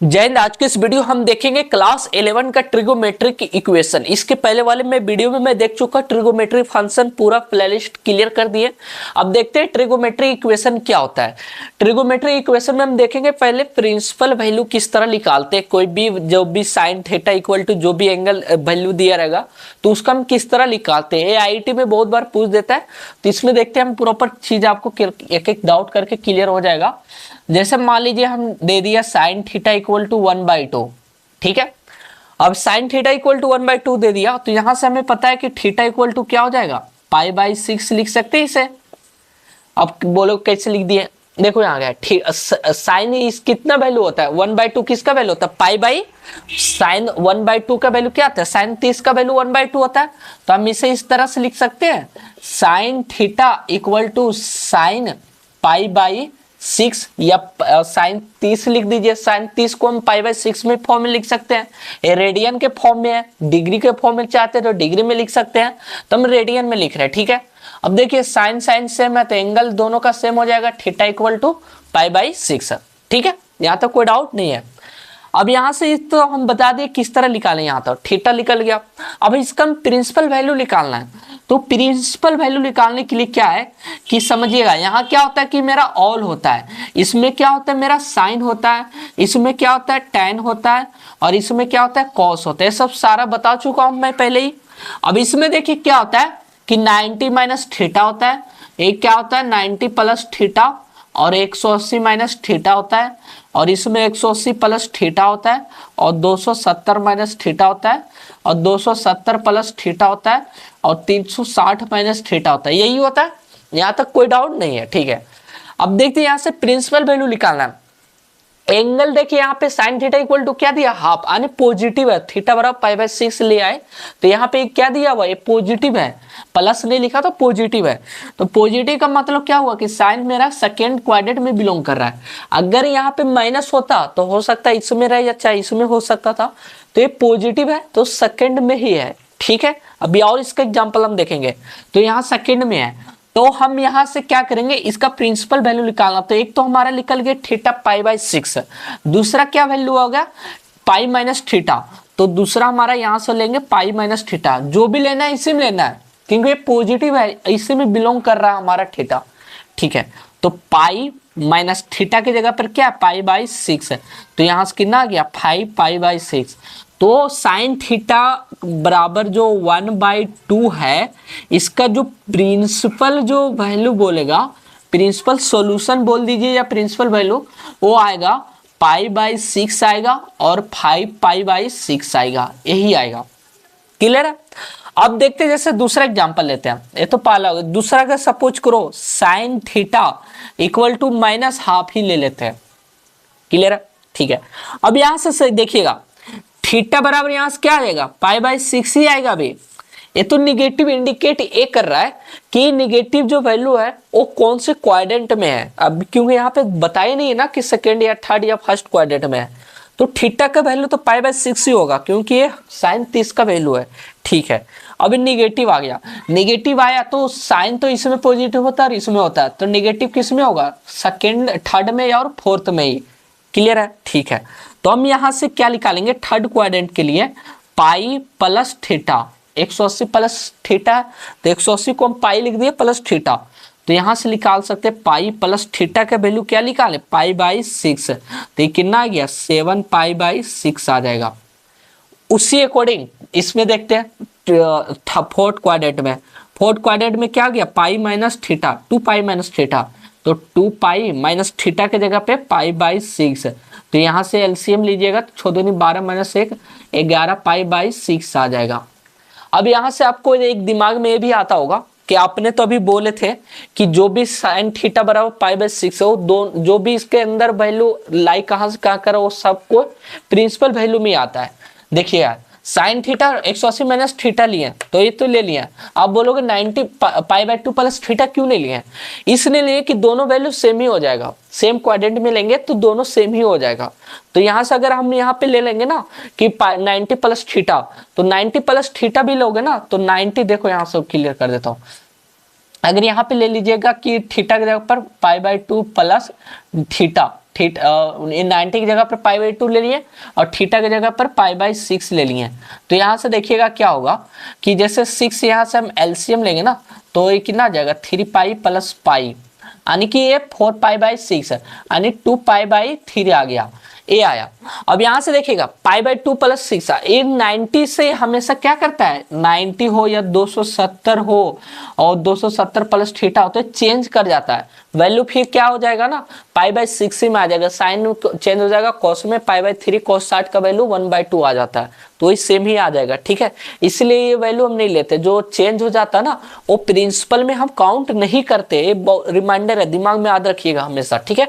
जय हिंद। आज के इस वीडियो हम देखेंगे क्लास 11 का ट्रिगोमेट्रिक इक्वेशन। इसके पहले वाले में वीडियो में मैं देख चुका ट्रिगोमेट्रिक फंक्शन, पूरा प्लेलिस्ट क्लियर कर दिए। अब देखते हैं ट्रिगोमेट्रिक इक्वेशन क्या होता है। ट्रिगोमेट्रिक इक्वेशन में हम देखेंगे पहले प्रिंसिपल वैल्यू किस तरह निकालते हैं। कोई भी जो भी साइन थीटा इक्वल टू जो भी एंगल वैल्यू दिया रहेगा तो उसका हम किस तरह निकालते हैं। ये आईआईटी में बहुत बार पूछ देता है, तो इसमें देखते हैं हम प्रॉपर चीज आपको एक एक डाउट करके क्लियर हो जाएगा। जैसे मान लीजिए हम दे दिया साइन थीटा इक्वल टू 1/2, ठीक है। अब साइन थीटा इक्वल टू 1/2 दे दिया तो यहां से हमें पता है कि थीटा इक्वल टू क्या हो जाएगा, π/6 लिख सकते हैं इसे। अब बोलो कैसे लिख दिए, देखो यहाँ गया साइन इस कितना वैल्यू होता है 1/2, किसका वैल्यू होता है पाई साइन 1/2 का वैल्यू क्या आता है, साइन 30 का वैल्यू 1/2 होता है। तो हम इसे इस तरह से लिख सकते हैं sine theta equal to sine π/6 या साइन 30 लिख दीजिए। साइन 30 को हम π/6 में फॉर्म में लिख सकते हैं, ये रेडियन के फॉर्म में है। डिग्री के फॉर्म में चाहते हैं तो डिग्री में लिख सकते हैं, तो हम रेडियन में लिख रहे हैं, ठीक है। अब देखिए साइन साइन सेम है तो एंगल दोनों का सेम हो जाएगा, थीटा इक्वल टू π/6, ठीक है। यहाँ तक कोई डाउट नहीं है। अब यहाँ से तो हम बता दिए किस तरह निकालें, यहाँ तो थीटा निकल गया। अब इसका हम प्रिंसिपल वैल्यू निकालना है, तो प्रिंसिपल वैल्यू निकालने के लिए क्या है कि समझिएगा, यहाँ क्या होता है कि मेरा ऑल होता है, इसमें क्या होता है मेरा साइन होता है, इसमें क्या होता है टैन होता है, और इसमें क्या होता है कॉस होता है। सब सारा बता चुका हूं मैं पहले ही। अब इसमें देखिए क्या होता है कि 90 माइनस थीटा होता है, एक क्या होता है 90 प्लस थीटा, और 180 माइनस थीटा होता है, और इसमें 180 प्लस थीटा होता है, और 270 माइनस थीटा होता है, और 270 प्लस थीटा होता है, और 360 माइनस थीटा होता है। यही होता है, यहाँ तक कोई डाउट नहीं है, ठीक है। अब देखते हैं यहाँ से प्रिंसिपल वैल्यू निकालना है। एंगल देखिए यहाँ पे साइन थीटा इक्वल टू क्या दिया, हाफ, यानी पॉजिटिव है। थीटा बराबर π/6 ले आए तो यहाँ पे क्या दिया हुआ, ये पॉजिटिव है, प्लस नहीं लिखा तो पॉजिटिव है। तो पॉजिटिव का मतलब क्या हुआ कि साइन मेरा सेकेंड क्वाड्रेंट में बिलोंग कर रहा है। अगर यहाँ पे माइनस होता तो हो सकता है इसमें रहे या चाहे इसमें हो सकता था, तो ये पॉजिटिव है तो सेकेंड में ही है, ठीक है। अभी और इसका एग्जाम्पल हम देखेंगे, तो यहाँ सेकेंड में है तो हम यहां से क्या करेंगे, इसका प्रिंसिपल वैल्यू निकालना। तो एक तो हमारा निकल गया थीटा π/6, दूसरा क्या वैल्यू होगा पाई माइनस थीटा, तो दूसरा हमारा यहां से लेंगे पाई माइनस थीटा। जो भी लेना है इसी में लेना है क्योंकि ये पॉजिटिव है, इसी में बिलोंग कर रहा है हमारा थीटा, ठीक है। तो पाई माइनस थीटा की जगह पर क्या π/6 है, तो यहां से कितना आ गया 5 π/6। तो साइन थीटा बराबर जो 1/2 है, इसका जो प्रिंसिपल जो वैल्यू बोलेगा, प्रिंसिपल सॉल्यूशन बोल दीजिए या प्रिंसिपल वैल्यू, वो आएगा π/6 आएगा और 5 π/6 आएगा, यही आएगा। क्लियर है। अब देखते हैं जैसे दूसरा एग्जांपल लेते हैं, ये तो पहला हो गया। दूसरा का सपोज करो साइन थीटा इक्वल टू -½ ही ले लेते हैं। क्लियर है, ठीक है। अब यहां से देखिएगा थीटा बराबर यहां से क्या आएगा π/6 ही आएगा। अभी ये तो निगेटिव इंडिकेट ये कर रहा है कि निगेटिव जो वैल्यू है वो कौन से क्वाड्रेंट में है। अब क्योंकि यहाँ पे बताया नहीं है ना कि सेकेंड या थर्ड या फर्स्ट क्वाड्रेंट में है, तो थीटा का वैल्यू तो π/6 ही होगा क्योंकि ये साइन 30 का वैल्यू है, ठीक है। अभी निगेटिव आ गया, निगेटिव आया तो साइन तो इसमें पॉजिटिव होता है और इसमें होता है, तो निगेटिव किस में होगा, सेकेंड थर्ड में या और फोर्थ में ही। क्लियर है, ठीक है। तो हम यहां से क्या निकालेंगे थर्ड क्वाड्रेंट के लिए, pi plus theta, 180 plus theta, तो 180 को हम पाई लिख दिए प्लस थीटा, तो यहां से निकाल सकते हैं पाई प्लस थीटा का वैल्यू क्या निकाले π/6, तो ये कितना आ गया 7 π/6 आ जाएगा। उसी अकॉर्डिंग इसमें देखते हैं फोर्थ क्वाड्रेंट में, फोर्थ क्वाड्रेंट में क्या गया pi minus theta, 2 pi minus theta, तो 2 पाई माइनस थीटा के जगह पे π/6, तो यहाँ से एलसीएम लीजिएगा तो 6 दूनी 12 माइनस 1 11 π/6 आ जाएगा। अब यहाँ से आपको एक दिमाग में ये भी आता होगा कि आपने तो अभी बोले थे कि जो भी साइन थीटा बराबर π/6 है वो जो भी इसके अंदर वैल्यू लाई कहाँ से कहाँ करो वो सबको प्रिंसिपल वैल्यू में आता है। देखिए यार साइन थीटा 180 माइनस थीटा लिए तो ये तो ले लिया, आप बोलोगे 90 π/2 प्लस थीटा क्यों नहीं लिए, इसलिए लिए कि दोनों वैल्यू सेम ही हो जाएगा, सेम क्वाड्रेंट में लेंगे तो दोनों सेम ही हो जाएगा। तो यहाँ से अगर हम यहाँ पे ले लेंगे ना कि 90 प्लस थीटा, तो 90 प्लस थीटा भी लोगे ना तो 90, देखो यहाँ से क्लियर कर देता हूँ। अगर यहाँ पे ले लीजिएगा कि थीटा के जगह पर π/2 प्लस थीटा, थीटा 90 की जगह पर π/2 ले लिए और थीटा की जगह पर π/6 ले लिए। तो यहाँ से देखिएगा क्या होगा कि जैसे 6 यहाँ से हम एलसीएम लेंगे ना, तो ये कितना आ जाएगा 3π + π, यानी कि ये 4π/6 है, यानी 2π/3 आ गया, ए आया। अब यहां से देखिएगा π/2 + 6 ये 90 से हमेशा क्या करता है, 90 हो या 270 हो और 270 प्लस थीटा हो तो चेंज कर जाता है वैल्यू, फिर क्या हो जाएगा ना π/6 में आ जाएगा, साइन चेंज हो जाएगा, कॉस में π/3 cos 60 का वैल्यू 1/2 आ जाता है, तो ये सेम ही आ जाएगा। ठीक है, इसलिए ये वैल्यू हम नहीं लेते, जो चेंज हो जाता है ना वो प्रिंसिपल में हम काउंट नहीं करते, ये रिमाइंडर है, दिमाग में याद रखिएगा हमेशा। ठीक है,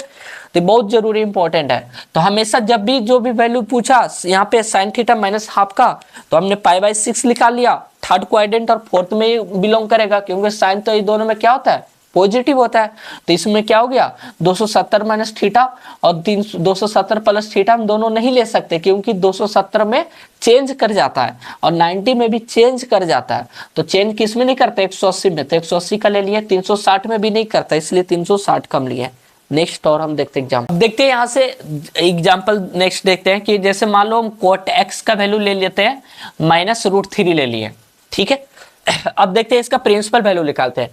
तो बहुत जरूरी इंपॉर्टेंट है। तो हमेशा जब भी जो भी वैल्यू पूछा यहाँ पे sin थीटा -½ का, तो हमने π/6 निकाल लिया, थर्ड क्वाड्रेंट और फोर्थ में बिलोंग करेगा, क्योंकि साइन तो ये दोनों में क्या होता है, पॉजिटिव होता है। तो इसमें क्या हो गया 270 - थीटा और 270 + थीटा हम दोनों नहीं ले सकते, क्योंकि 270 में चेंज कर जाता है और 90 में भी चेंज कर जाता है। तो चेंज किस में नहीं करते, 180 में, तो 180 का ले लिए, 360 में भी नहीं करता, इसलिए 360 कम लिए। नेक्स्ट और हम देखते हैं एग्जाम्पल, देखते हैं यहाँ से एग्जाम्पल नेक्स्ट देखते हैं कि जैसे मान लो हम कोट x का वैल्यू ले लेते हैं -√3 ले लिए। ठीक है, अब देखते हैं इसका प्रिंसिपल वैल्यू निकालते हैं।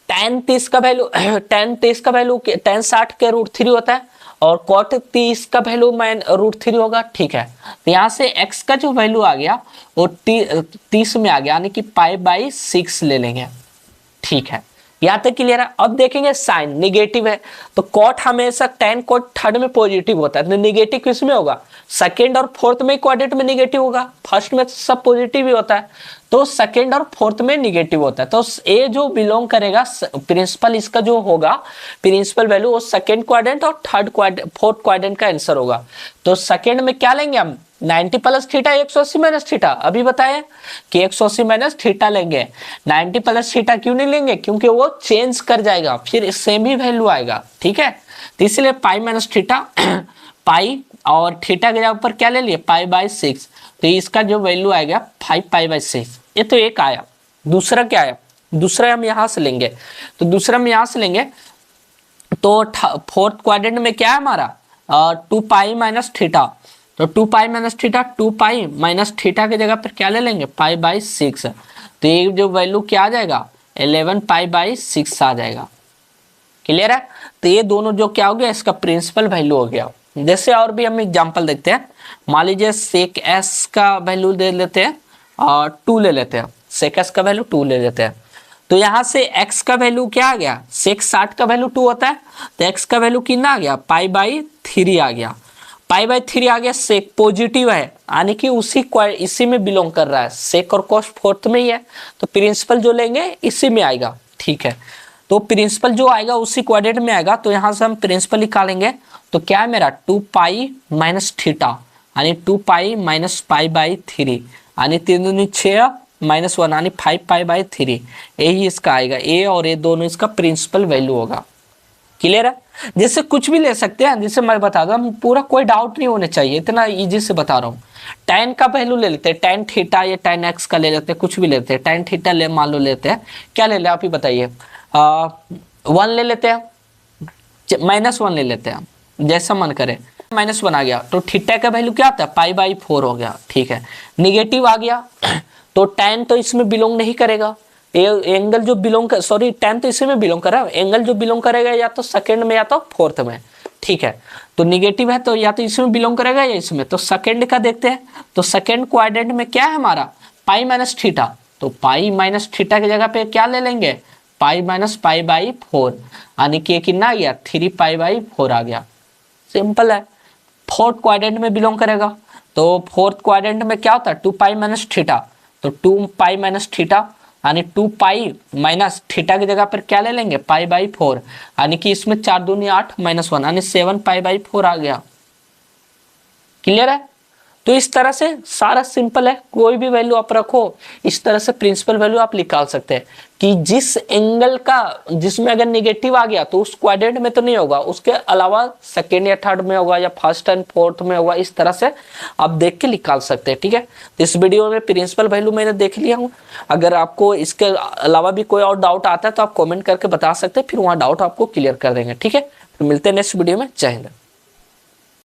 tan 30 का वैल्यू tan 60 के √3 होता है और cot 30 का वैल्यू √3 होगा। ठीक है, तो यहाँ से x का जो वैल्यू आ गया वो 30 में आ गया, यानी कि π/6 ले लेंगे। ठीक है, यहाँ तक क्लियर है। अब देखेंगे साइन निगेटिव है, तो कॉट हमेशा tan कॉट थर्ड में पॉजिटिव होता है, तो निगेटिव किस में होगा, सेकंड और फोर्थ में क्वाड्रेंट में निगेटिव होगा, फर्स्ट में सब पॉजिटिव ही होता है, तो सेकंड और फोर्थ में निगेटिव होता है। तो ए जो बिलोंग करेगा प्रिंसिपल, इसका जो होगा प्रिंसिपल वैल्यू वो सेकंड क्वाड्रेंट और फोर्थ क्वाड्रेंट का आंसर होगा। तो सेकंड में क्या लेंगे हम, 90 + थीटा 180 - थीटा, अभी बताए कि 180 - थीटा लेंगे। 90 + थीटा क्यों नहीं लेंगे, क्योंकि वो चेंज कर जाएगा, फिर सेम ही वैल्यू आएगा। ठीक है, तो इसलिए π - थीटा पाई और थीटा के जगह पर क्या ले लिए π/6, तो इसका जो वैल्यू आएगा 5π/6। ये तो एक आया। दूसरा क्या आया, दूसरा हम यहाँ से लेंगे, तो दूसरा हम यहाँ से लेंगे, तो फोर्थ क्वाड्रेंट में क्या है हमारा 2π - थीटा, तो 2π - थीटा 2π - थीटा की जगह पर क्या ले लेंगे π/6, तो ये जो वैल्यू क्या आ जाएगा 11π/6 आ जाएगा। क्लियर है, तो ये दोनों जो क्या हो गया, इसका प्रिंसिपल वैल्यू हो गया। जैसे और भी हम एग्जांपल देखते हैं, मान लीजिए सेक s का वैल्यू दे लेते हैं और 2 ले लेते हैं, सेक s का वैल्यू 2 ले लेते हैं। तो यहाँ से x का वैल्यू क्या आ गया, सेक 60 का वैल्यू 2 होता है, तो x का वैल्यू कितना आ गया π/3 आ गया, π/3 आ गया, सेक पॉजिटिव है, यानी कि इसी में बिलोंग कर रहा है, सेक और कॉस फोर्थ में ही है, तो प्रिंसिपल जो लेंगे इसी में आएगा। ठीक है, तो प्रिंसिपल जो आएगा उसी क्वाड्रेंट में आएगा, तो यहाँ से हम प्रिंसिपल निकालेंगे, तो क्या है मेरा 2π - थीटा, यानी 2π - π/3, यानी 3 दूनी 6 -1, यानी 5π/3, यही इसका आएगा ए, और ये दोनों इसका प्रिंसिपल वैल्यू होगा। क्लियर है, जैसे कुछ भी ले सकते हैं, जैसे मैं बता दूं, पूरा कोई डाउट नहीं होने चाहिए, इतना इजी से बता रहा हूँ। tan का वैल्यू ले लेते हैं, tan थीटा या tan x का ले लेते हैं, कुछ भी लेते हैं, tan थीटा ले मान लो लेते हैं, क्या ले लें आप ही बताइए, 1 ले लेते हैं, -1 ले लेते हैं, जैसा मन करे, -1 आ गया, तो थीटा का वैल्यू क्या आता है π/4 हो गया। ठीक है, निगेटिव आ गया, तो tan तो इसमें बिलोंग नहीं करेगा, एंगल जो बिलोंग कर, सॉरी tan तो इसी में बिलोंग कर रहा है, एंगल जो बिलोंग करेगा या तो सेकंड में या तो फोर्थ में। ठीक है, तो निगेटिव है तो या तो इसमें बिलोंग करेगा या इसमें, तो सेकंड का देखते हैं, तो सेकंड क्वाड्रेंट में क्या है हमारा π - थीटा, तो π - थीटा की जगह पे क्या ले लेंगे π - π/4, यानी कि कितना आ गया 3π/4 आ गया। सिंपल है, फोर्थ क्वाड्रेंट में बिलोंग करेगा, तो फोर्थ क्वाड्रेंट में क्या होता है 2π - थीटा, तो 2π - थीटा, यानी 2π - थीटा की जगह पर क्या ले लेंगे π/4, यानी कि इसमें 4 दूनी 8 -1, यानी 7π/4 आ गया। क्लियर है, तो इस तरह से सारा सिंपल है, कोई भी वैल्यू आप रखो, इस तरह से प्रिंसिपल वैल्यू आप निकाल सकते हैं कि जिस एंगल का जिसमें अगर निगेटिव आ गया तो उस क्वाड्रेंट में तो नहीं होगा, उसके अलावा सेकेंड या थर्ड में होगा या फर्स्ट एंड फोर्थ में होगा, इस तरह से आप देख के निकाल सकते हैं। ठीक है, तो इस वीडियो में प्रिंसिपल वैल्यू मैंने देख लिया हूँ, अगर आपको इसके अलावा भी कोई और डाउट आता है तो आप कॉमेंट करके बता सकते हैं, फिर वहाँ डाउट आपको क्लियर कर देंगे। ठीक है, फिर मिलते हैं नेक्स्ट वीडियो में, जय हिंद।